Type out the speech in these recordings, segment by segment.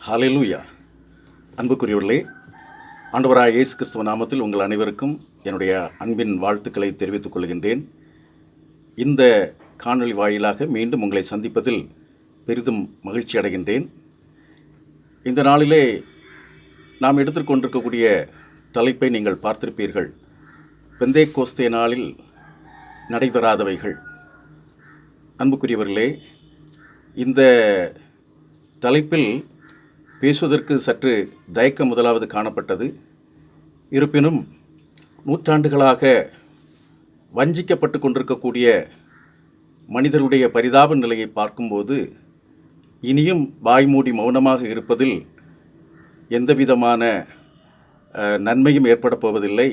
ஹல்லேலூயா. அன்புக்குரியவர்களே, ஆண்டவராகிய இயேசு கிறிஸ்துவ நாமத்தில் உங்கள் அனைவருக்கும் என்னுடைய அன்பின் வாழ்த்துக்களை தெரிவித்துக் கொள்கின்றேன். இந்த காணொளி வாயிலாக மீண்டும் உங்களை சந்திப்பதில் பெரிதும் மகிழ்ச்சி அடைகின்றேன். இந்த நாளிலே நாம் எடுத்துக்கொண்டிருக்கக்கூடிய தலைப்பை நீங்கள் பார்த்திருப்பீர்கள். பெந்தேகோஸ்தே நாளில் நடைபெறாதவைகள். அன்புக்குரியவர்களே, இந்த தலைப்பில் பேசுவதற்கு சற்று தயக்கம் முதலாவது காணப்பட்டது. இருப்பினும் நூற்றாண்டுகளாக வஞ்சிக்கப்பட்டு கொண்டிருக்கக்கூடிய மனிதருடைய பரிதாப நிலையை பார்க்கும்போது இனியும் வாய்மூடி மௌனமாக இருப்பதில் எந்தவிதமான நன்மையும் ஏற்பட போவதில்லை.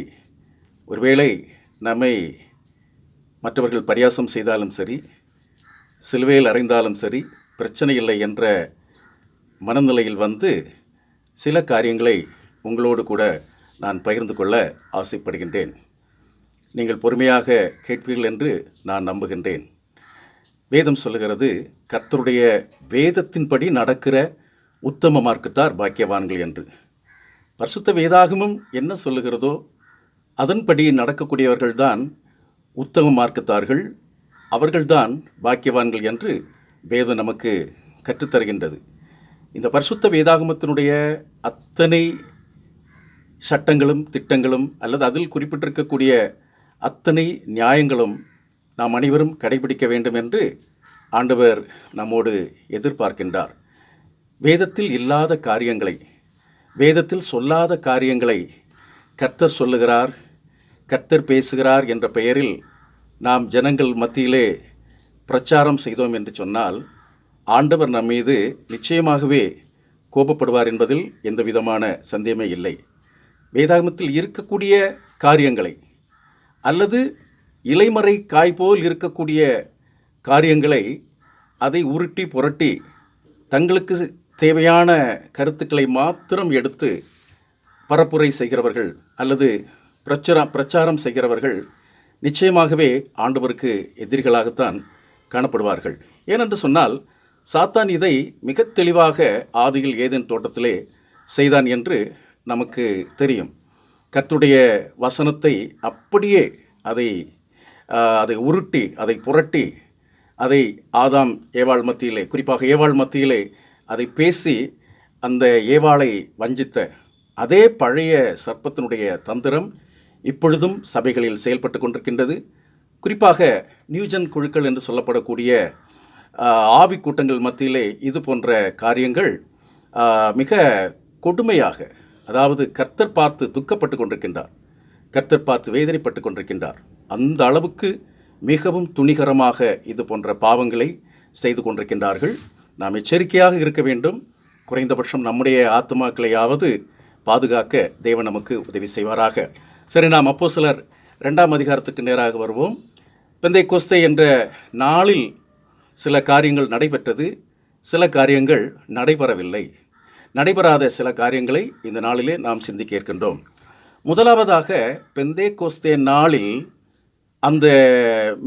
ஒருவேளை நம்மை மற்றவர்கள் பரியாசம் செய்தாலும் சரி, சிலுவையில் அறைந்தாலும் சரி, பிரச்சனை இல்லை என்ற மனநிலையில் வந்து சில காரியங்களை உங்களோடு கூட நான் பகிர்ந்து கொள்ள ஆசைப்படுகின்றேன். நீங்கள் பொறுமையாக கேட்பீர்கள் என்று நான் நம்புகின்றேன். வேதம் சொல்லுகிறது, கர்த்தருடைய வேதத்தின்படி நடக்கிற உத்தம மார்க்கத்தார் பாக்கியவான்கள் என்று. பரிசுத்த வேதாகமும் என்ன சொல்லுகிறதோ அதன்படி நடக்கக்கூடியவர்கள்தான் உத்தம மார்க்கத்தார்கள், அவர்கள்தான் பாக்கியவான்கள் என்று வேதம் நமக்கு கற்றுத்தருகின்றது. இந்த பரிசுத்த வேதாகமத்தினுடைய அத்தனை சட்டங்களும் திட்டங்களும் அல்லது அதில் குறிப்பிட்டிருக்கக்கூடிய அத்தனை நியாயங்களும் நாம் அனைவரும் கடைபிடிக்க வேண்டும் என்று ஆண்டவர் நம்மோடு எதிர்பார்க்கின்றார். வேதத்தில் இல்லாத காரியங்களை, வேதத்தில் சொல்லாத காரியங்களை கர்த்தர் சொல்லுகிறார், கர்த்தர் பேசுகிறார் என்ற பெயரில் நாம் ஜனங்கள் மத்தியிலே பிரச்சாரம் செய்தோம் என்று சொன்னால் ஆண்டவர் நம் மீது நிச்சயமாகவே கோபப்படுவார் என்பதில் எந்த விதமான சந்தேகமே இல்லை. வேதாகமத்தில் இருக்கக்கூடிய காரியங்களை அல்லது இலைமறை காய் போல் இருக்கக்கூடிய காரியங்களை அதை உருட்டி புரட்டி தங்களுக்கு தேவையான கருத்துக்களை மாத்திரம் எடுத்து பரப்புரை செய்கிறவர்கள் அல்லது பிரச்சாரம் செய்கிறவர்கள் நிச்சயமாகவே ஆண்டவருக்கு எதிரிகளாகத்தான் காணப்படுவார்கள். ஏனென்று சொன்னால் சாத்தான் இதை மிக தெளிவாக ஆதியில் ஏதேன் தோட்டத்திலே செய்தான் என்று நமக்கு தெரியும். கர்த்தருடைய வசனத்தை அப்படியே அதை உருட்டி அதை புரட்டி அதை ஆதாம் ஏவாள் மத்தியிலே, குறிப்பாக ஏவாள் மத்தியிலே அதை பேசி அந்த ஏவாளை வஞ்சித்த அதே பழைய சர்ப்பத்தினுடைய தந்திரம் இப்பொழுதும் சபைகளில் செயல்பட்டு கொண்டிருக்கின்றது. குறிப்பாக நியூஜன் குழுக்கள் என்று சொல்லப்படக்கூடிய ஆவி கூட்டங்கள் மத்தியிலே இது போன்ற காரியங்கள் மிக கொடுமையாக, அதாவது கர்த்தர் பார்த்து துக்கப்பட்டு கொண்டிருக்கின்றார், கர்த்தர் பார்த்து வேதனைப்பட்டு கொண்டிருக்கின்றார். அந்த அளவுக்கு மிகவும் துணிகரமாக இது போன்ற பாவங்களை செய்து கொண்டிருக்கின்றார்கள். நாம் எச்சரிக்கையாக இருக்க வேண்டும். குறைந்தபட்சம் நம்முடைய ஆத்மாக்களையாவது பாதுகாக்க தேவன் நமக்கு உதவி செய்வாராக. சரி, நாம் அப்போஸ்தலர் 2ஆம் அதிகாரத்துக்கு நேராக வருவோம். பெந்தேகோஸ்தே என்ற நாளில் சில காரியங்கள் நடைபெற்றது, சில காரியங்கள் நடைபெறவில்லை. நடைபெறாத சில காரியங்களை இந்த நாளிலே நாம் சிந்திக்க இருக்கின்றோம். முதலாவதாக, பெந்தேகோஸ்தே நாளில் அந்த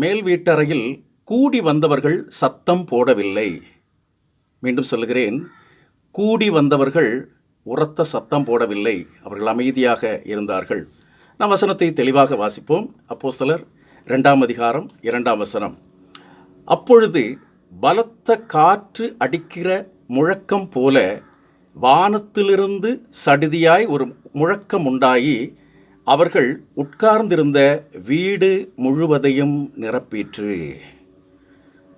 மேல் வீட்டறையில் கூடி வந்தவர்கள் சத்தம் போடவில்லை. மீண்டும் சொல்லுகிறேன், கூடி வந்தவர்கள் உரத்த சத்தம் போடவில்லை, அவர்கள் அமைதியாக இருந்தார்கள். நாம் வசனத்தை தெளிவாக வாசிப்போம். அப்போஸ்தலர் 2ஆம் அதிகாரம் 2ஆம் வசனம். அப்பொழுது பலத்த காற்று அடிக்கிற முழக்கம் போல வானத்திலிருந்து சடிதியாய் ஒரு முழக்கம் உண்டாகி அவர்கள் உட்கார்ந்திருந்த வீடு முழுவதையும் நிரப்பிற்று.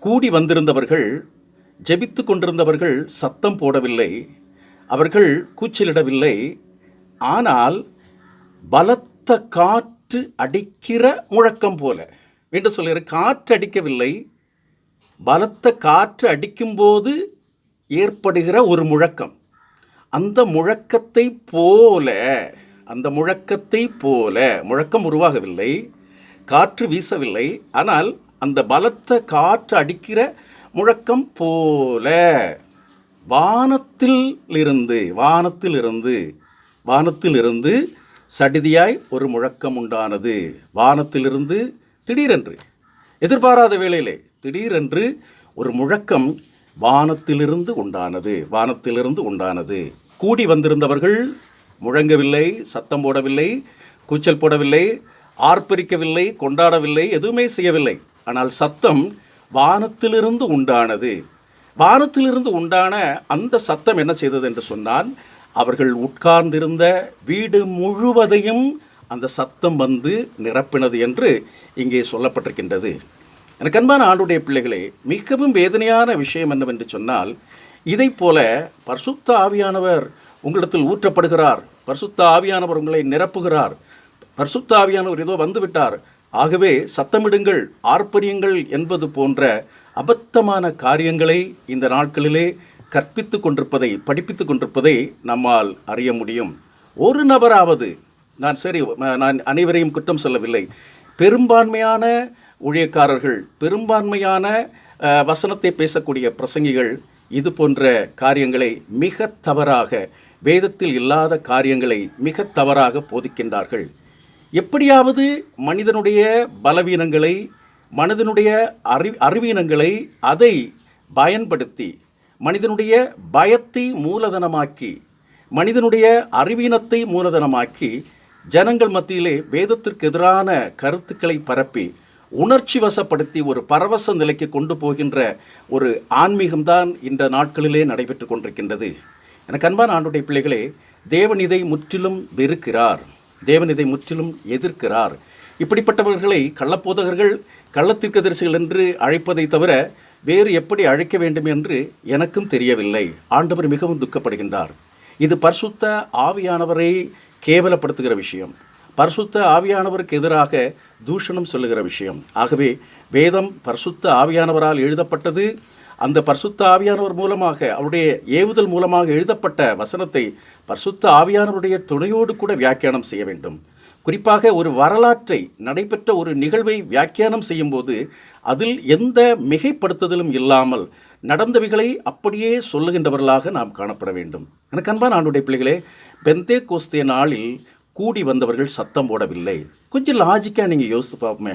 கூடி வந்திருந்தவர்கள், ஜெபித்து கொண்டிருந்தவர்கள் சத்தம் போடவில்லை, அவர்கள் கூச்சலிடவில்லை. ஆனால் பலத்த காற்று அடிக்கிற முழக்கம் போல, மீண்டும் சொல்கிறேன், காற்று அடிக்கவில்லை, பலத்த காற்று அடிக்கும்போது ஏற்படுகிற ஒரு முழக்கம், அந்த முழக்கத்தை போல முழக்கம் உருவாகவில்லை, காற்று வீசவில்லை, ஆனால் அந்த பலத்த காற்று அடிக்கிற முழக்கம் போல வானத்திலிருந்து சடிதியாய் ஒரு முழக்கம் உண்டானது. வானத்திலிருந்து திடீரென்று, எதிர்பாராத வேளையிலே திடீரென்று ஒரு முழக்கம் வானத்திலிருந்து உண்டானது, வானத்திலிருந்து உண்டானது. கூடி வந்திருந்தவர்கள் முழங்கவில்லை, சத்தம் போடவில்லை, கூச்சல் போடவில்லை, ஆர்ப்பரிக்கவில்லை, கொண்டாடவில்லை, எதுவுமே செய்யவில்லை. ஆனால் சத்தம் வானத்திலிருந்து உண்டானது. வானத்திலிருந்து உண்டான அந்த சத்தம் என்ன செய்தது என்று சொன்னால், அவர்கள் உட்கார்ந்திருந்த வீடு முழுவதையும் அந்த சத்தம் வந்து நிரப்பினது என்று இங்கே சொல்லப்பட்டிருக்கின்றது. எனக்கு அன்பான ஆண்டுடைய பிள்ளைகளே, மிகவும் வேதனையான விஷயம் என்னவென்று சொன்னால், இதை போல பரிசுத்த ஆவியானவர் உங்களிடத்தில் ஊற்றப்படுகிறார், பரிசுத்த ஆவியானவர் உங்களை நிரப்புகிறார், பரிசுத்த ஆவியானவர் ஏதோ வந்துவிட்டார், ஆகவே சத்தமிடுங்கள், ஆர்ப்பரியுங்கள் என்பது போன்ற அபத்தமான காரியங்களை இந்த நாட்களிலே கற்பித்து கொண்டிருப்பதை, படிப்பித்து கொண்டிருப்பதை நம்மால் அறிய முடியும். ஒரு நபராவது, நான் அனைவரையும் குற்றம் சொல்லவில்லை, பெரும்பான்மையான ஊழியக்காரர்கள், பெரும்பான்மையான வசனத்தை பேசக்கூடிய பிரசங்கிகள் இது போன்ற காரியங்களை மிக தவறாக, வேதத்தில் இல்லாத காரியங்களை மிக தவறாக போதிக்கின்றார்கள். எப்படியாவது மனிதனுடைய பலவீனங்களை, மனிதனுடைய அறிவீனங்களை அதை பயன்படுத்தி, மனிதனுடைய பயத்தை மூலதனமாக்கி, மனிதனுடைய அறிவீனத்தை மூலதனமாக்கி ஜனங்கள் மத்தியிலே வேதத்திற்கு எதிரான கருத்துக்களை பரப்பி உணர்ச்சி வசப்படுத்தி ஒரு பரவச நிலைக்கு கொண்டு போகின்ற ஒரு ஆன்மீகம்தான் இந்த நாட்களிலே நடைபெற்று கொண்டிருக்கின்றது. எனக்கு அன்பான ஆண்டுடைய பிள்ளைகளே, தேவன் இதை முற்றிலும் வெறுக்கிறார், தேவன் இதை முற்றிலும் எதிர்க்கிறார். இப்படிப்பட்டவர்களை கள்ளப்போதகர்கள், கள்ளத்தீர்க்கதரிசிகள் என்று அழைப்பதை தவிர வேறு எப்படி அழைக்க வேண்டும் என்று எனக்கும் தெரியவில்லை. ஆண்டவர் மிகவும் துக்கப்படுகின்றார். இது பரிசுத்த ஆவியானவரை கேவலப்படுத்துகிற விஷயம், பரிசுத்த ஆவியானவருக்கு எதிராக தூஷணம் சொல்லுகிற விஷயம். ஆகவே வேதம் பரிசுத்த ஆவியானவரால் எழுதப்பட்டது. அந்த பரிசுத்த ஆவியானவர் மூலமாக, அவருடைய ஏவுதல் மூலமாக எழுதப்பட்ட வசனத்தை பரிசுத்த ஆவியானவருடைய துணையோடு கூட வியாக்கியானம் செய்ய வேண்டும். குறிப்பாக ஒரு வரலாற்றை, நடைபெற்ற ஒரு நிகழ்வை வியாக்கியானம் செய்யும்போது அதில் எந்த மிகைப்படுத்துதலும் இல்லாமல் நடந்தவைகளை அப்படியே சொல்லுகின்றவர்களாக நாம் காணப்பட வேண்டும். எனக்கு அன்பான ஆண்டுடைய பிள்ளைகளே, பெந்தே கோஸ்தே நாளில் கூடி வந்தவர்கள் சத்தம் போடவில்லை. கொஞ்சம் லாஜிக்காக நீங்கள் யோசித்து பார்ப்போமே,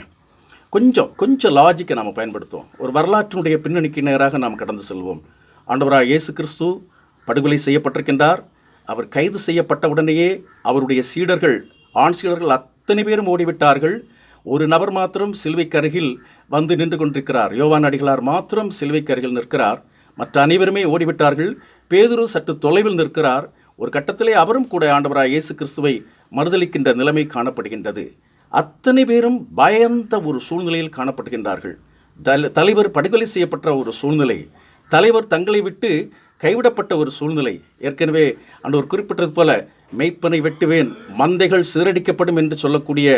கொஞ்சம் லாஜிக்கை நாம் பயன்படுத்துவோம். ஒரு வரலாற்றினுடைய பின்னணிக்கு நேராக நாம் கடந்து செல்வோம். ஆண்டவராக இயேசு கிறிஸ்து படுகொலை செய்யப்பட்டிருக்கின்றார். அவர் கைது செய்யப்பட்ட உடனேயே அவருடைய சீடர்கள், ஆண் சீடர்கள் அத்தனை பேரும் ஓடிவிட்டார்கள். ஒரு நபர் மாத்திரம் சிலுவைக்கு அருகில் வந்து நின்று கொண்டிருக்கிறார். யோவான் அடிகளார் மாத்திரம் சிலுவைக்கு அருகில் நிற்கிறார். மற்ற அனைவருமே ஓடிவிட்டார்கள். பேதுரு சற்று தொலைவில் நிற்கிறார். ஒரு கட்டத்திலே அவரும் கூட ஆண்டவராக இயேசு கிறிஸ்துவை மறுதலிக்கின்ற நிலைமை காணப்படுகின்றது. அத்தனை பேரும் பயந்த ஒரு சூழ்நிலையில் காணப்படுகின்றார்கள். தலைவர் படுகொலை செய்யப்பட்ட ஒரு சூழ்நிலை, தலைவர் தங்களை விட்டு கைவிடப்பட்ட ஒரு சூழ்நிலை. ஏற்கனவே ஆண்டவர் குறிப்பிட்டது போல, மெய்ப்பனை வெட்டுவேன், மந்தைகள் சிதறடிக்கப்படும் என்று சொல்லக்கூடிய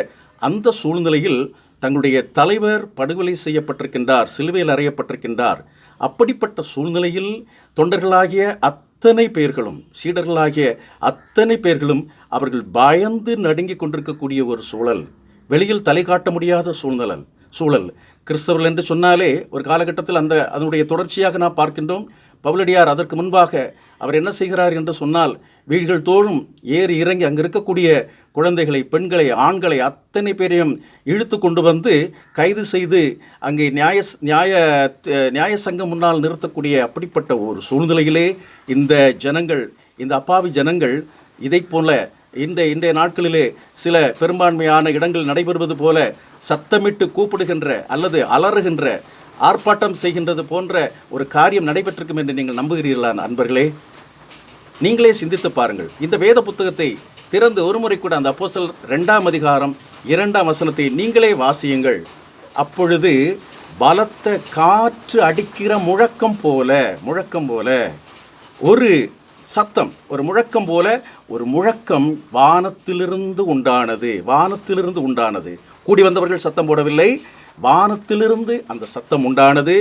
அந்த சூழ்நிலையில் தங்களுடைய தலைவர் படுகொலை செய்யப்பட்டிருக்கின்றார், சிலுவையில் அறையப்பட்டிருக்கின்றார். அப்படிப்பட்ட சூழ்நிலையில் தொண்டர்களாகிய அத்தனை பேர்களும், சீடர்களாகிய அத்தனை பேர்களும் அவர்கள் பயந்து நடுங்கி கொண்டிருக்கக்கூடிய ஒரு சூழல், வெளியில் தலை காட்ட முடியாத சூழல். கிறிஸ்தவர்கள் என்று சொன்னாலே ஒரு காலகட்டத்தில் அதனுடைய தொடர்ச்சியாக நாம் பார்க்கின்றோம். பவுலடியார் அதற்கு முன்பாக அவர் என்ன செய்கிறார் என்று சொன்னால், வீடுகள் தோறும் ஏறி இறங்கி அங்கே இருக்கக்கூடிய குழந்தைகளை, பெண்களை, ஆண்களை அத்தனை பேரையும் இழுத்து கொண்டு வந்து கைது செய்து அங்கே நியாய சங்கம் முன்னால் நிறுத்தக்கூடிய அப்படிப்பட்ட ஒரு சூழ்நிலையிலே இந்த ஜனங்கள், இந்த அப்பாவி ஜனங்கள் இதை போல இன்றைய நாட்களிலே சில பெரும்பான்மையான இடங்கள் நடைபெறுவது போல சத்தமிட்டு கூப்பிடுகின்ற அல்லது அலறுகின்ற, ஆர்ப்பாட்டம் செய்கின்றது போன்ற ஒரு காரியம் நடைபெற்றிருக்கும் என்று நீங்கள் நம்புகிறீர்களா அன்பர்களே? நீங்களே சிந்தித்து பாருங்கள். இந்த வேத புத்தகத்தை திறந்து ஒருமுறை கூட அந்த அப்போஸ்தலர் 2ஆம் அதிகாரம் 2ஆம் வசனத்தை நீங்களே வாசியுங்கள். அப்பொழுது பலத்த காற்று அடிக்கிற முழக்கம் போல ஒரு சத்தம், ஒரு முழக்கம் போல ஒரு முழக்கம் வானத்திலிருந்து உண்டானது. கூடி வந்தவர்கள் சத்தம் போடவில்லை, வானத்திலிருந்து அந்த சத்தம் உண்டானது.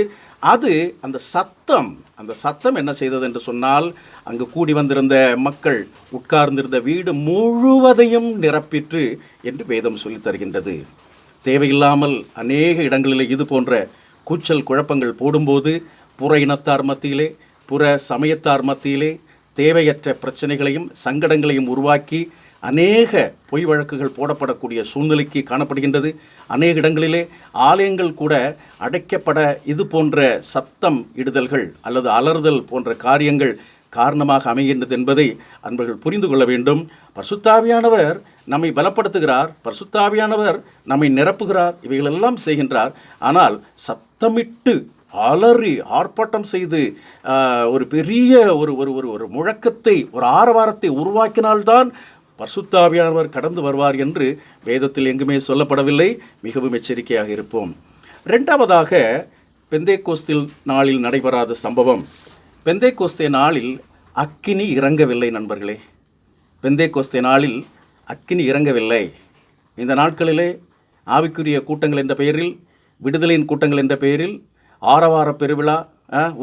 அந்த சத்தம் என்ன செய்தது என்று சொன்னால், அங்கு கூடி வந்திருந்த மக்கள், உட்கார்ந்திருந்த வீடு முழுவதையும் நிரப்பிற்று என்று வேதம் சொல்லித் தருகின்றது. தேவையில்லாமல் அநேக இடங்களில் இது போன்ற கூச்சல் குழப்பங்கள் போடும்போது புற இனத்தார் மத்தியிலே, புற சமயத்தார் மத்தியிலே தேவையற்ற பிரச்சனைகளையும் சங்கடங்களையும் உருவாக்கி அநேக பொய் வழக்குகள் போடப்படக்கூடிய சூழ்நிலைக்கு காணப்படுகின்றது. அநேக இடங்களிலே ஆலயங்கள் கூட அடைக்கப்பட இது போன்ற சத்தம் இடுதல்கள் அல்லது அலறுதல் போன்ற காரியங்கள் காரணமாக அமைகின்றது என்பதை அன்பர்கள் புரிந்து கொள்ள வேண்டும். பரிசுத்தாவியானவர் நம்மை பலப்படுத்துகிறார், பரிசுத்தாவியானவர் நம்மை நிரப்புகிறார், இவைகளெல்லாம் செய்கின்றார். ஆனால் சத்தமிட்டு அலறி ஆர்ப்பாட்டம் செய்து ஒரு பெரிய ஒரு ஒரு ஒரு ஒரு முழக்கத்தை, ஒரு ஆரவாரத்தை உருவாக்கினால்தான் பரிசுத்தாவியானவர் கடந்து வருவார் என்று வேதத்தில் எங்குமே சொல்லப்படவில்லை. மிகவும் எச்சரிக்கையாக இருப்போம். இரண்டாவதாக, பெந்தேகோஸ்தில் நாளில் நடைபெறாத சம்பவம். பெந்தேகோஸ்தே நாளில் அக்கினி இறங்கவில்லை நண்பர்களே. பெந்தேகோஸ்தே நாளில் அக்கினி இறங்கவில்லை. இந்த நாட்களிலே ஆவிக்குரிய கூட்டங்கள் என்ற பெயரில், விடுதலையின் கூட்டங்கள் என்ற பெயரில் ஆரவார பெருவிழா,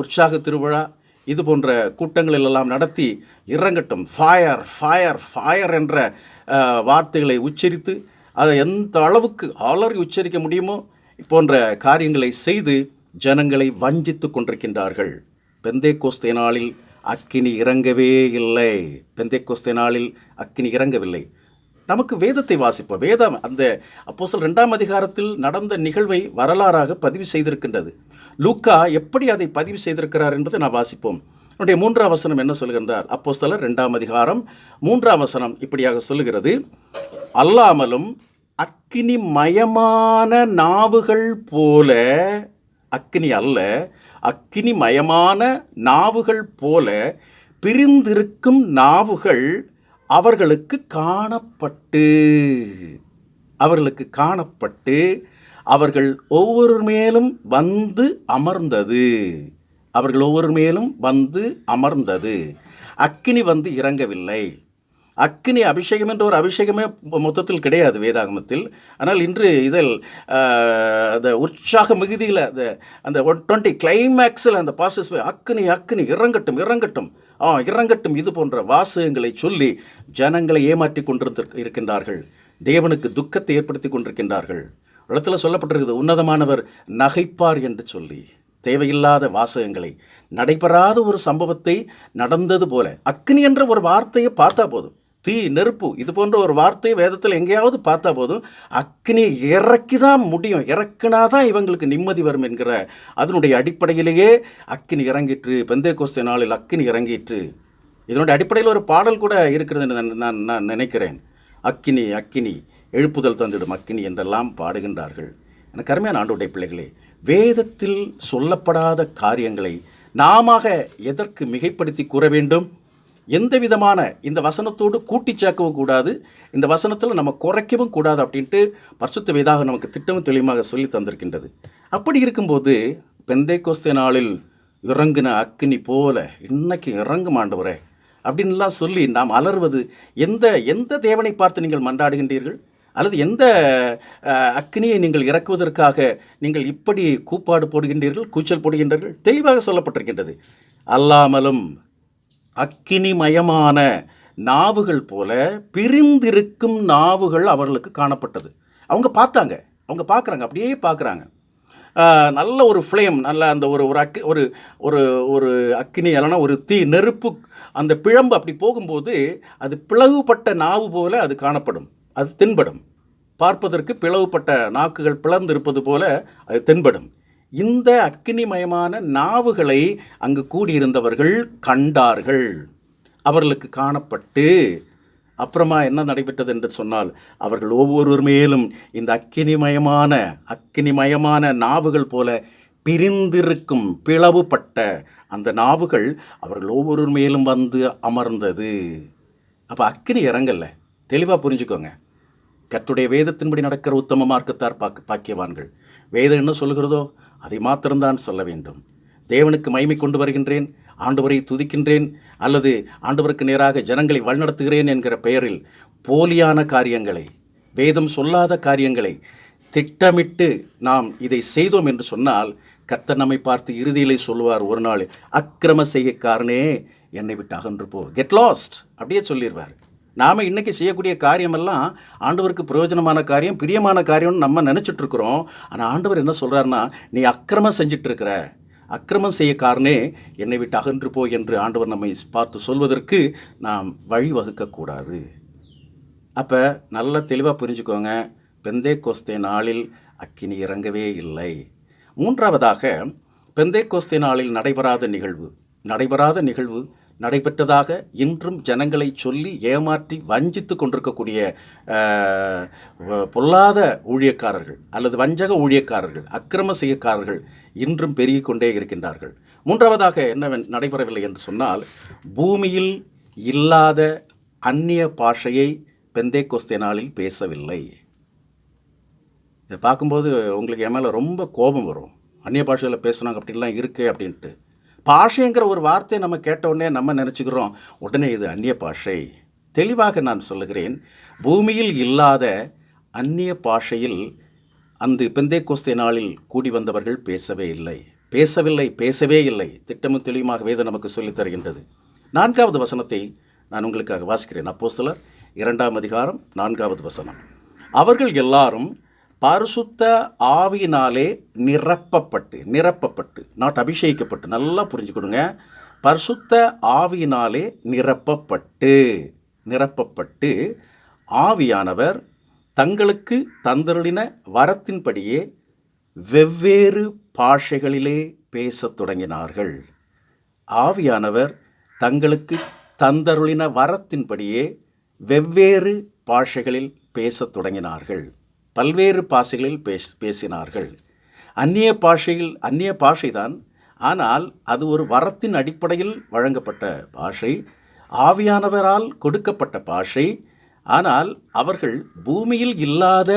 உற்சாக திருவிழா, இது போன்ற கூட்டங்களெல்லாம் நடத்தி இறங்கட்டும், ஃபயர் ஃபயர் ஃபயர் என்ற வார்த்தைகளை உச்சரித்து அதை எந்த அளவுக்கு அலறி உச்சரிக்க முடியுமோ போன்ற காரியங்களை செய்து ஜனங்களை வஞ்சித்து கொண்டிருக்கின்றார்கள். பெந்தேகோஸ்தே நாளில் அக்கினி இறங்கவே இல்லை. பெந்தேகோஸ்தே நாளில் அக்கினி இறங்கவில்லை. நமக்கு வேதத்தை வாசிப்போம். வேதம் அந்த அப்போஸ்தலர் 2ஆம் அதிகாரத்தில் நடந்த நிகழ்வை வரலாறாக பதிவு செய்திருக்கின்றது. லூக்கா எப்படி அதை பதிவு செய்திருக்கிறார் என்பதை நான் வாசிப்போம். என்னுடைய 3ஆம் வசனம் என்ன சொல்கின்றார்? அப்போஸ்தலர் 2ஆம் அதிகாரம் 3ஆம் வசனம் இப்படியாக சொல்லுகிறது: அல்லாமலும் அக்கினி மயமான நாவுகள் போல, அக்கினி அல்ல, அக்கினி மயமான நாவுகள் போல பிரிந்திருக்கும் நாவுகள் அவர்களுக்கு காணப்பட்டு அவர்கள் ஒவ்வொரு மேலும் வந்து அமர்ந்தது. அவர்கள் ஒவ்வொரு மேலும் வந்து அமர்ந்தது. அக்கினி வந்து இறங்கவில்லை. அக்கினி அபிஷேகம் என்ற ஒரு அபிஷேகமே மொத்தத்தில் கிடையாது வேதாகமத்தில். ஆனால் இன்று இதில் அந்த உற்சாக மிகுதியில் அந்த 120 கிளைமேக்ஸில் அந்த பாசஸ் அக்கினி அக்கினி இறங்கட்டும் இறங்கட்டும் இறங்கட்டும் இது போன்ற வாசகங்களை சொல்லி ஜனங்களை ஏமாற்றி இருக்கின்றார்கள். தேவனுக்கு துக்கத்தை ஏற்படுத்தி கொண்டிருக்கின்றார்கள். இடத்துல சொல்லப்பட்டிருக்கிறது, உன்னதமானவர் நகைப்பார் என்று சொல்லி தேவையில்லாத வாசகங்களை, நடைபெறாத ஒரு சம்பவத்தை நடந்தது போல, அக்கினி என்ற ஒரு வார்த்தையை பார்த்தா போதும், தீ நெருப்பு இது போன்ற ஒரு வார்த்தையை வேதத்தில் எங்கேயாவது பார்த்தா போதும், அக்கினி இறக்கி தான் முடியும், இறக்குனாதான் இவங்களுக்கு நிம்மதி வரும் என்கிற அதனுடைய அடிப்படையிலேயே அக்கினி இறங்கிற்று. பெந்தேகோஸ்தே நாளில் அக்கினி இறங்கிற்று. இதனுடைய அடிப்படையில் ஒரு பாடல் கூட இருக்கிறது என்று நான் நினைக்கிறேன். அக்கினி அக்கினி எழுப்புதல் தந்திடும் அக்கினி என்றெல்லாம் பாடுகின்றார்கள். எனக்கு அருமையான ஆண்டவருடைய பிள்ளைகளே, வேதத்தில் சொல்லப்படாத காரியங்களை நாம எதற்கு மிகைப்படுத்தி கூற வேண்டும்? எந்த விதமான இந்த வசனத்தோடு கூட்டி சேர்க்கவும் கூடாது, இந்த வசனத்தில் நம்ம குறைக்கவும் கூடாது அப்படின்ட்டு பரிசுத்த வேதாகம் நமக்கு திட்டமும் தெளிவாக சொல்லி தந்திருக்கின்றது. அப்படி இருக்கும்போது பெந்தேகோஸ்தே நாளில் இறங்குன அக்கினி போல இன்னைக்கு இறங்கும் ஆண்டவரே அப்படின்லாம் சொல்லி நாம் அலறுவது எந்த தேவனை பார்த்து நீங்கள் மன்றாடுகின்றீர்கள்? அல்லது எந்த அக்கினியை நீங்கள் இறக்குவதற்காக நீங்கள் இப்படி கூப்பாடு போடுகின்றீர்கள், கூச்சல் போடுகின்றீர்கள்? தெளிவாக சொல்லப்பட்டிருக்கின்றது. அல்லாமலும் அக்கினிமயமான நாவுகள் போல பிரிந்திருக்கும் நாவுகள் அவர்களுக்கு காணப்பட்டது. அவங்க பார்க்குறாங்க, அப்படியே பார்க்குறாங்க. நல்ல ஒரு ஃப்ளேம், நல்ல அந்த ஒரு அக்கினி இல்லைனா ஒரு தீ நெருப்பு, அந்த பிழம்பு அப்படி போகும்போது அது பிளவுபட்ட நாவு போல அது காணப்படும், அது தென்படும். பார்ப்பதற்கு பிளவுபட்ட நாக்குகள் பிளர்ந்திருப்பது போல அது தென்படும். இந்த அக்கினிமயமான நாவுகளை அங்கு கூடியிருந்தவர்கள் கண்டார்கள். அவர்களுக்கு காணப்பட்டு அப்புறமா என்ன நடைபெற்றது என்று சொன்னால், அவர்கள் ஒவ்வொரு மேலும் இந்த அக்கினிமயமான நாவுகள் போல பிரிந்திருக்கும் பிளவுபட்ட அந்த நாவுகள் அவர்கள் ஒவ்வொரு மேலும் வந்து அமர்ந்தது. அப்போ அக்கினி இறங்கல்ல. தெளிவாக புரிஞ்சுக்கோங்க. கர்த்தருடைய வேதத்தின்படி நடக்கிற உத்தம மார்க்கத்தார் பாக்கியவான்கள். வேதம் என்ன சொல்கிறதோ அதை மாத்திரம்தான் சொல்ல வேண்டும். தேவனுக்கு மகிமை கொண்டு வருகின்றேன், ஆண்டவரை துதிக்கின்றேன், அல்லது ஆண்டவருக்கு நேராக ஜனங்களை வழிநடத்துகிறேன் என்கிற பெயரில் போலியான காரியங்களை, வேதம் சொல்லாத காரியங்களை திட்டமிட்டு நாம் இதை செய்தோம் என்று சொன்னால், கர்த்தர் நம்மை பார்த்து இறுதியிலே சொல்லுவார் ஒரு நாள், அக்கிரம செய்யக்காரனே என்னை விட்டு அகன்று போ, கெட் லாஸ்ட் அப்படியே சொல்லிடுவார். நாம் இன்றைக்கி செய்யக்கூடிய காரியமெல்லாம் ஆண்டவருக்கு பிரயோஜனமான காரியம், பிரியமான காரியம்னு நம்ம நினச்சிட்ருக்குறோம். ஆனால் ஆண்டவர் என்ன சொல்கிறாருன்னா, நீ அக்கிரமம் செஞ்சிட்ருக்கிற, அக்கிரமம் செய்யக்காரனே என்னை விட்டு அகன்று போ என்று ஆண்டவர் நம்மை பார்த்து சொல்வதற்கு நாம் வழிவகுக்கக்கூடாது. அப்போ நல்லா தெளிவாக புரிஞ்சுக்கோங்க, பெந்தேகோஸ்தே நாளில் அக்கினி இறங்கவே இல்லை. மூன்றாவதாக, பெந்தேகோஸ்தே நாளில் நடைபெறாத நிகழ்வு நடைபெற்றதாக இன்றும் ஜனங்களை சொல்லி ஏமாற்றி வஞ்சித்து கொண்டிருக்கக்கூடிய பொல்லாத ஊழியக்காரர்கள் அல்லது வஞ்சக ஊழியக்காரர்கள், அக்கிரம செய்யக்காரர்கள் இன்றும் பெருகி கொண்டே இருக்கின்றார்கள். மூன்றாவதாக என்ன நடைபெறவில்லை என்று சொன்னால், பூமியில் இல்லாத அந்நிய பாஷையை பெந்தேகோஸ்தே நாளில் பேசவில்லை. இதை பார்க்கும்போது உங்களுக்கு என் மேலே ரொம்ப கோபம் வரும். அந்நிய பாஷையில் பேசுனாங்க அப்படின்லாம் இருக்கு அப்படின்ட்டு. பாஷைங்கிற ஒரு வார்த்தையை நம்ம கேட்ட உடனே நம்ம நினச்சிக்கிறோம் உடனே இது அந்நிய பாஷை. தெளிவாக நான் சொல்லுகிறேன், பூமியில் இல்லாத அந்நிய பாஷையில் அந்த பெந்தேகோஸ்தே நாளில் கூடி வந்தவர்கள் பேசவே இல்லை. திட்டமும் தெளிவுமாக வேதம் நமக்கு சொல்லித் தருகின்றது. 4வது வசனத்தை நான் உங்களுக்காக வாசிக்கிறேன். அப்போஸ்தலர் 2ஆம் அதிகாரம் 4வது வசனம். அவர்கள் எல்லாரும் பரிசுத்த ஆவியினாலே நிரப்பப்பட்டு நாட் அபிஷேகிக்கப்பட்டு, நல்லா புரிஞ்சுக்கொடுங்க, பரிசுத்த ஆவியினாலே நிரப்பப்பட்டு ஆவியானவர் தங்களுக்கு தந்தருளின வரத்தின்படியே வெவ்வேறு பாஷைகளிலே பேசத் தொடங்கினார்கள். ஆவியானவர் தங்களுக்கு தந்தருளின வரத்தின்படியே வெவ்வேறு பாஷைகளில் பேசத் தொடங்கினார்கள். பல்வேறு பாஷைகளில் பேசினார்கள். அந்நிய பாஷைதான், ஆனால் அது ஒரு வரத்தின் அடிப்படையில் வழங்கப்பட்ட பாஷை, ஆவியானவரால் கொடுக்கப்பட்ட பாஷை. ஆனால் அவர்கள் பூமியில் இல்லாத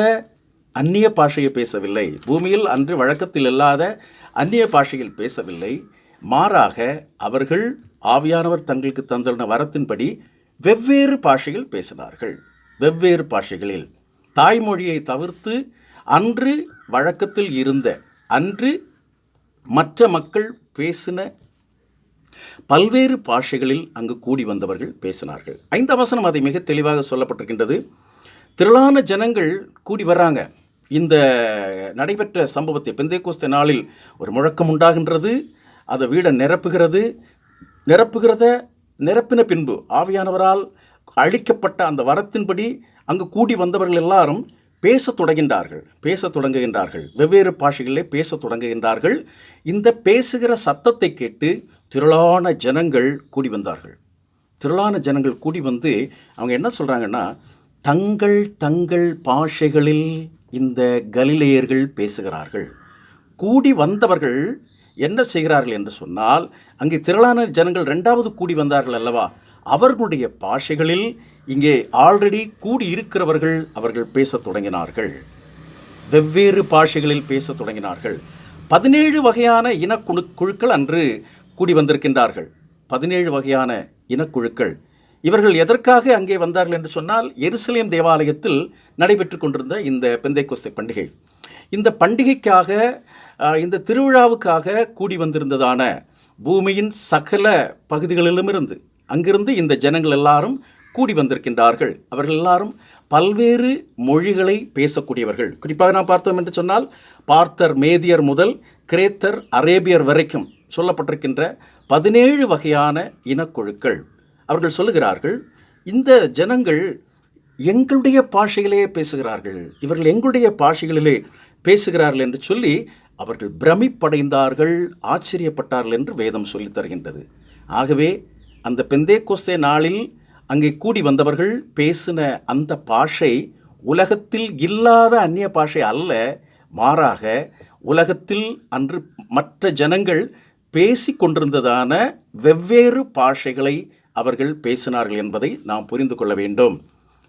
அந்நிய பாஷையை பேசவில்லை, பூமியில் அன்று வழக்கத்தில் இல்லாத அந்நிய பாஷையில் பேசவில்லை. மாறாக அவர்கள் ஆவியானவர் தங்களுக்கு தந்துள்ள வரத்தின்படி வெவ்வேறு பாஷைகள் பேசினார்கள். வெவ்வேறு பாஷைகளில் தாய்மொழியை தவிர்த்து அன்று வழக்கத்தில் இருந்த, அன்று மற்ற மக்கள் பேசின பல்வேறு பாஷைகளில் அங்கு கூடி வந்தவர்கள் பேசினார்கள். 5ஆம் வசனம் அதை மிக தெளிவாக சொல்லப்பட்டிருக்கின்றது. திரளான ஜனங்கள் கூடி வர்றாங்க. இந்த நடைபெற்ற சம்பவத்தை, பெந்தேகோஸ்தே நாளில் ஒரு முழக்கம் உண்டாகின்றது. அதை வீடை நிரப்பின பின்பு ஆவியானவரால் அளிக்கப்பட்ட அந்த வரத்தின்படி அங்கு கூடி வந்தவர்கள் எல்லாரும் பேசத் தொடங்குகின்றார்கள். வெவ்வேறு பாஷைகளிலே பேசத் தொடங்குகின்றார்கள். இந்த பேசுகிற சத்தத்தை கேட்டு திரளான ஜனங்கள் கூடி வந்தார்கள். திரளான ஜனங்கள் கூடி வந்து அவங்க என்ன சொல்கிறாங்கன்னா, தங்கள் பாஷைகளில் இந்த கலிலேயர்கள் பேசுகிறார்கள். கூடி வந்தவர்கள் என்ன செய்கிறார்கள் என்று சொன்னால், அங்கே திரளான ஜனங்கள் 2வது கூடி வந்தார்கள் அல்லவா, அவர்களுடைய பாஷைகளில் இங்கே ஆல்ரெடி கூடி இருக்கிறவர்கள் அவர்கள் பேசத் தொடங்கினார்கள். வெவ்வேறு பாஷைகளில் பேசத் தொடங்கினார்கள். 17 வகையான இனக்குழுக்கள் அன்று கூடி வந்திருக்கின்றார்கள். 17 வகையான இனக்குழுக்கள். இவர்கள் எதற்காக அங்கே வந்தார்கள் என்று சொன்னால், எருசலேம் தேவாலயத்தில் நடைபெற்று கொண்டிருந்த இந்த பெந்தேகோஸ்தே பண்டிகை, இந்த பண்டிகைக்காக, இந்த திருவிழாவுக்காக கூடி வந்திருந்ததான பூமியின் சகல பகுதிகளிலுமிருந்து அங்கிருந்து இந்த ஜனங்கள் எல்லாரும் கூடி வந்திருக்கின்றார்கள். அவர்கள் எல்லாரும் பல்வேறு மொழிகளை பேசக்கூடியவர்கள். குறிப்பாக நாம் பார்த்தோம் என்று சொன்னால், பார்த்தர் மேதியர் முதல் கிரேத்தர் அரேபியர் வரைக்கும் சொல்லப்பட்டிருக்கின்ற 17 வகையான இனக்குழுக்கள். அவர்கள் சொல்லுகிறார்கள், இந்த ஜனங்கள் எங்களுடைய பாஷையிலே பேசுகிறார்கள், இவர்கள் எங்களுடைய பாஷைகளிலே பேசுகிறார்கள் என்று சொல்லி அவர்கள் பிரமிப்படைந்தார்கள், ஆச்சரியப்பட்டார்கள் என்று வேதம் சொல்லித் தருகின்றது. ஆகவே அந்த பெந்தேகோஸ்தே நாளில் அங்கே கூடி வந்தவர்கள் பேசின அந்த பாஷை உலகத்தில் இல்லாத அந்நிய பாஷை அல்ல, மாறாக உலகத்தில் அன்று மற்ற ஜனங்கள் பேசி கொண்டிருந்ததான வெவ்வேறு பாஷைகளை அவர்கள் பேசினார்கள் என்பதை நாம் புரிந்து கொள்ள வேண்டும்.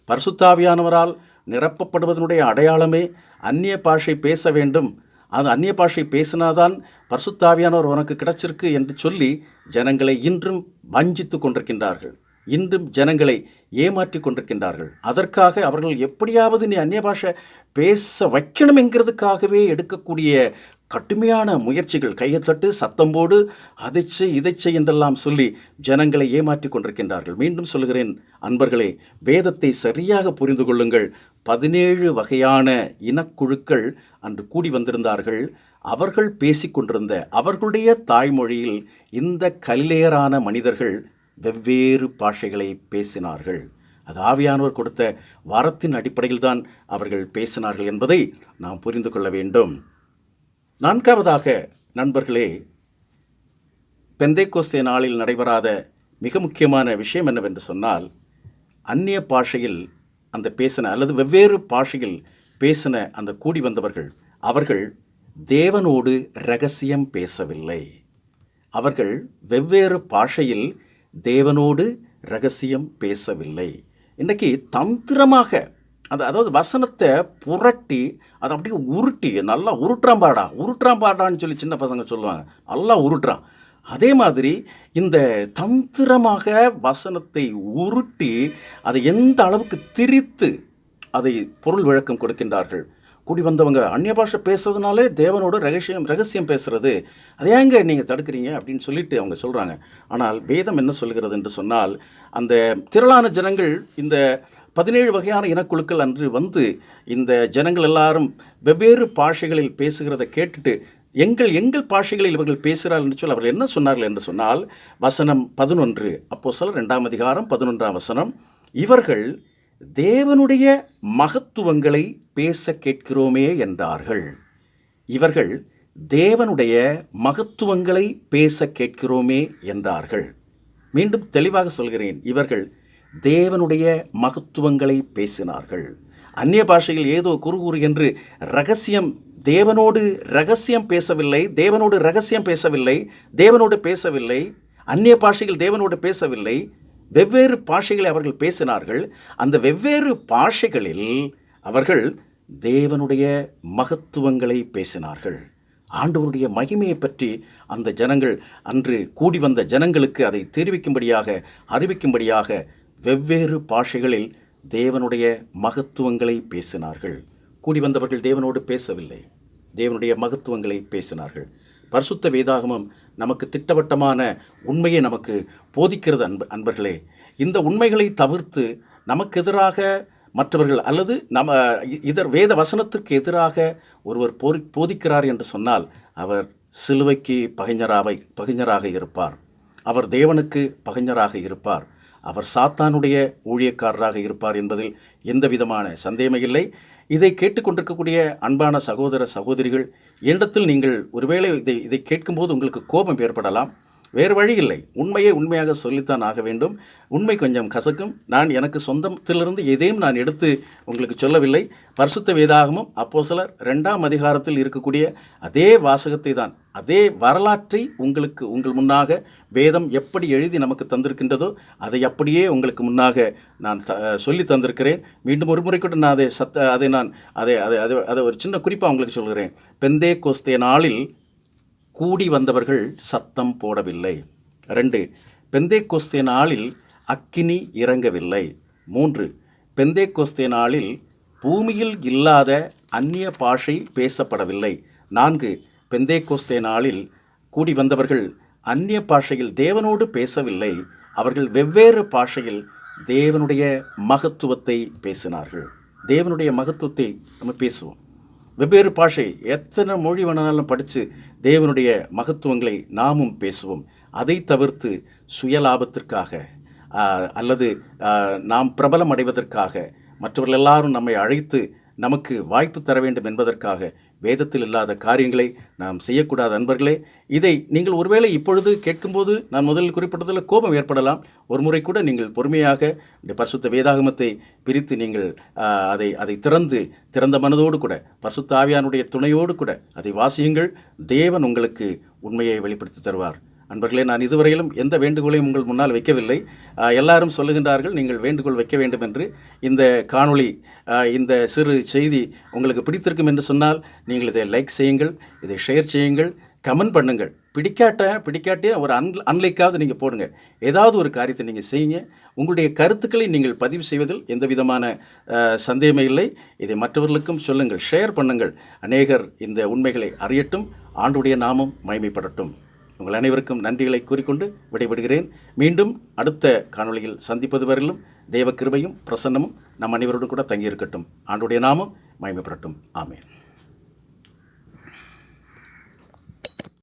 பரிசுத்தாவியானவரால் நிரப்பப்படுவதனுடைய அடையாளமே அந்நிய பாஷை பேச வேண்டும், அது அந்நிய பாஷை பேசினாதான் பரிசுத்தாவியானவர் உனக்கு கிடைச்சிருக்கு என்று சொல்லி ஜனங்களை இன்றும் வஞ்சித்து கொண்டிருக்கின்றார்கள், இன்றும் ஜனங்களை ஏமாற்றி கொண்டிருக்கின்றார்கள். அதற்காக அவர்கள் எப்படியாவது நீ அந்நிய பாஷை பேச வைக்கணும் என்கிறதுக்காகவே எடுக்கக்கூடிய கடுமையான முயற்சிகள், கையத்தட்டு சத்தம் போடு, அதைச்சை இதைச்சை என்றெல்லாம் சொல்லி ஜனங்களை ஏமாற்றி கொண்டிருக்கின்றார்கள். மீண்டும் சொல்கிறேன் அன்பர்களே, வேதத்தை சரியாக புரிந்து கொள்ளுங்கள். 17 வகையான இனக்குழுக்கள் அன்று கூடி வந்திருந்தார்கள். அவர்கள் பேசிக்கொண்டிருந்த அவர்களுடைய தாய்மொழியில் இந்த கலிலேயரான மனிதர்கள் வெவ்வேறு பாஷைகளை பேசினார்கள். அது ஆவியானவர் கொடுத்த வரத்தின் அடிப்படையில் தான் அவர்கள் பேசினார்கள் என்பதை நாம் புரிந்து கொள்ள வேண்டும். நான்காவதாக நண்பர்களே, பெந்தேக்கோஸ்தே நாளில் நடைபெறாத மிக முக்கியமான விஷயம் என்னவென்று சொன்னால், அந்நிய பாஷையில் அந்த பேசின அல்லது வெவ்வேறு பாஷையில் பேசின அந்த கூடி வந்தவர்கள், அவர்கள் தேவனோடு ரகசியம் பேசவில்லை. அவர்கள் வெவ்வேறு பாஷையில் தேவனோடு ரகசியம் பேசவில்லை. இன்றைக்கி தந்திரமாக அதாவது வசனத்தை புரட்டி அதை அப்படியே உருட்டி நல்லா உருட்டுறான் சொல்லி சின்ன பசங்க சொல்லுவாங்க, நல்லா உருட்டுறான். அதே மாதிரி இந்த தந்திரமாக வசனத்தை உருட்டி அதை எந்த அளவுக்கு திரித்து அதை பொருள் விளக்கம் கொடுக்கின்றார்கள். கூடி வந்தவங்க அந்நிய பாஷை பேசுறதுனாலே தேவனோட ரகசியம் பேசுறது, அதை ஏங்க நீங்கள் தடுக்கிறீங்க அப்படின்னு சொல்லிட்டு அவங்க சொல்கிறாங்க. ஆனால் வேதம் என்ன சொல்கிறது என்று சொன்னால், அந்த திரளான ஜனங்கள் இந்த 17 வகையான இனக்குழுக்கள் அன்று வந்து இந்த ஜனங்கள் எல்லாரும் வெவ்வேறு பாஷைகளில் பேசுகிறத கேட்டுட்டு எங்கள் பாஷைகளில் இவர்கள் பேசுகிறார்கள் என்று சொல்லி அவர்கள் என்ன சொன்னார்கள் என்று சொன்னால், வசனம் 11 அப்போஸ்தலர் 2ஆம் அதிகாரம் 11ஆம் வசனம், இவர்கள் தேவனுடைய மகத்துவங்களை பேச கேட்கிறோமே என்றார்கள். இவர்கள் தேவனுடைய மகத்துவங்களை பேச கேட்கிறோமே என்றார்கள். மீண்டும் தெளிவாக சொல்கிறேன், இவர்கள் தேவனுடைய மகத்துவங்களை பேசினார்கள். அந்நிய பாஷையில் ஏதோ குறுகுறு என்று தேவனோடு ரகசியம் பேசவில்லை. அந்நிய பாஷையில் தேவனோடு பேசவில்லை. வெவ்வேறு பாஷைகளை அவர்கள் பேசினார்கள். அந்த வெவ்வேறு பாஷைகளில் அவர்கள் தேவனுடைய மகத்துவங்களை பேசினார்கள். ஆண்டவருடைய மகிமையை பற்றி அந்த ஜனங்கள் அன்று கூடி வந்த ஜனங்களுக்கு அதை அறிவிக்கும்படியாக வெவ்வேறு பாஷைகளில் தேவனுடைய மகத்துவங்களை பேசினார்கள். கூடி வந்தவர்கள் தேவனோடு பேசவில்லை, தேவனுடைய மகத்துவங்களை பேசினார்கள். பரிசுத்த வேதாகமம் நமக்கு திட்டவட்டமான உண்மையை நமக்கு போதிக்கிறது. அன்பர்களே, இந்த உண்மைகளை தவிர்த்து நமக்கு எதிராக மற்றவர்கள் அல்லது வேத வசனத்திற்கு எதிராக ஒருவர் போதிக்கிறார் என்று சொன்னால் அவர் சிலுவைக்கு பகைஞராக இருப்பார். அவர் தேவனுக்கு பகைஞராக இருப்பார். அவர் சாத்தானுடைய ஊழியக்காரராக இருப்பார் என்பதில் எந்த விதமான சந்தேகமில்லை. இதை கேட்டுக்கொண்டிருக்கக்கூடிய அன்பான சகோதர சகோதரிகள், என்னிடத்தில் நீங்கள் ஒருவேளை இதை கேட்கும்போது உங்களுக்கு கோபம் ஏற்படலாம். வேறு வழி இல்லை, உண்மையை உண்மையாக சொல்லித்தான் ஆக வேண்டும். உண்மை கொஞ்சம் கசக்கும். நான் எனக்கு சொந்தத்திலிருந்து எதையும் நான் எடுத்து உங்களுக்கு சொல்லவில்லை. பரிசுத்த வேதாகமம் அப்போஸ்தலர் 2ஆம் அதிகாரத்தில் இருக்கக்கூடிய அதே வாசகத்தை தான், அதே வரலாற்றை உங்கள் முன்னாக வேதம் எப்படி எழுதி நமக்கு தந்திருக்கின்றதோ அதை அப்படியே உங்களுக்கு முன்னாக நான் சொல்லி தந்திருக்கிறேன். மீண்டும் ஒரு முறை கூட நான் அதை ஒரு சின்ன குறிப்பாக உங்களுக்கு சொல்கிறேன். பெந்தேக்கோஸ்தே நாளில் கூடி வந்தவர்கள் சத்தம் போடவில்லை. 2, பெந்தேக்கோஸ்தே நாளில் அக்கினி இறங்கவில்லை. 3, பெந்தேக்கோஸ்தே நாளில் பூமியில் இல்லாத அந்நிய பாஷை பேசப்படவில்லை. 4, பெந்தேக்கோஸ்தே நாளில் கூடி வந்தவர்கள் அந்நிய பாஷையில் தேவனோடு பேசவில்லை. அவர்கள் வெவ்வேறு பாஷையில் தேவனுடைய மகத்துவத்தை பேசினார்கள். தேவனுடைய மகத்துவத்தை நம்ம பேசுவோம். வெவ்வேறு பாஷை, எத்தனை மொழி வேணாலும் படித்து தேவனுடைய மகத்துவங்களை நாமும் பேசுவோம். அதை தவிர்த்து சுயலாபத்திற்காக அல்லது நாம் பிரபலம் அடைவதற்காக மற்றவர்கள் எல்லாரும் நம்மை அழைத்து நமக்கு வாய்ப்பு தர வேண்டும் என்பதற்காக வேதத்தில் இல்லாத காரியங்களை நாம் செய்யக்கூடாது. அன்பர்களே, இதை நீங்கள் ஒருவேளை இப்பொழுது கேட்கும்போது நான் முதலில் குறிப்பிட்டதில் கோபம் ஏற்படலாம். ஒரு முறை கூட நீங்கள் பொறுமையாக இந்த பரிசுத்த வேதாகமத்தை பிரித்து நீங்கள் அதை திறந்த மனதோடு கூட பரிசுத்த ஆவியானுடைய துணையோடு கூட அதை வாசியுங்கள். தேவன் உங்களுக்கு உண்மையை வெளிப்படுத்தி தருவார். அன்பர்களே, நான் இதுவரையிலும் எந்த வேண்டுகோளையும் உங்கள் முன்னால் வைக்கவில்லை. எல்லாரும் சொல்லுகின்றார்கள் நீங்கள் வேண்டுகோள் வைக்க வேண்டும் என்று. இந்த காணொளி, இந்த சிறு செய்தி உங்களுக்கு பிடித்திருக்கும் என்று சொன்னால் நீங்கள் இதை லைக் செய்யுங்கள், இதை ஷேர் செய்யுங்கள், கமெண்ட் பண்ணுங்கள். பிடிக்காட்டே ஒரு அன்லைக்காவது நீங்கள் போடுங்க. ஏதாவது ஒரு காரியத்தை நீங்கள் செய்யுங்க. உங்களுடைய கருத்துக்களை நீங்கள் பதிவு செய்வதில் எந்த விதமான சந்தேகமே இல்லை. இதை மற்றவர்களுக்கும் சொல்லுங்கள், ஷேர் பண்ணுங்கள். அநேகர் இந்த உண்மைகளை அறியட்டும். ஆண்டுடைய நாமம் மகிமைப்படட்டும். உங்கள் அனைவருக்கும் நன்றிகளை கூறிக்கொண்டு விடைபெறுகிறேன். மீண்டும் அடுத்த காணொளியில் சந்திப்பது வரையிலும் தேவ கிருபையும் பிரசன்னமும் நம் அனைவரோடும் கூட தங்கியிருக்கட்டும். ஆண்டுடைய நாமம் மகிமைப்படட்டும். ஆமென்.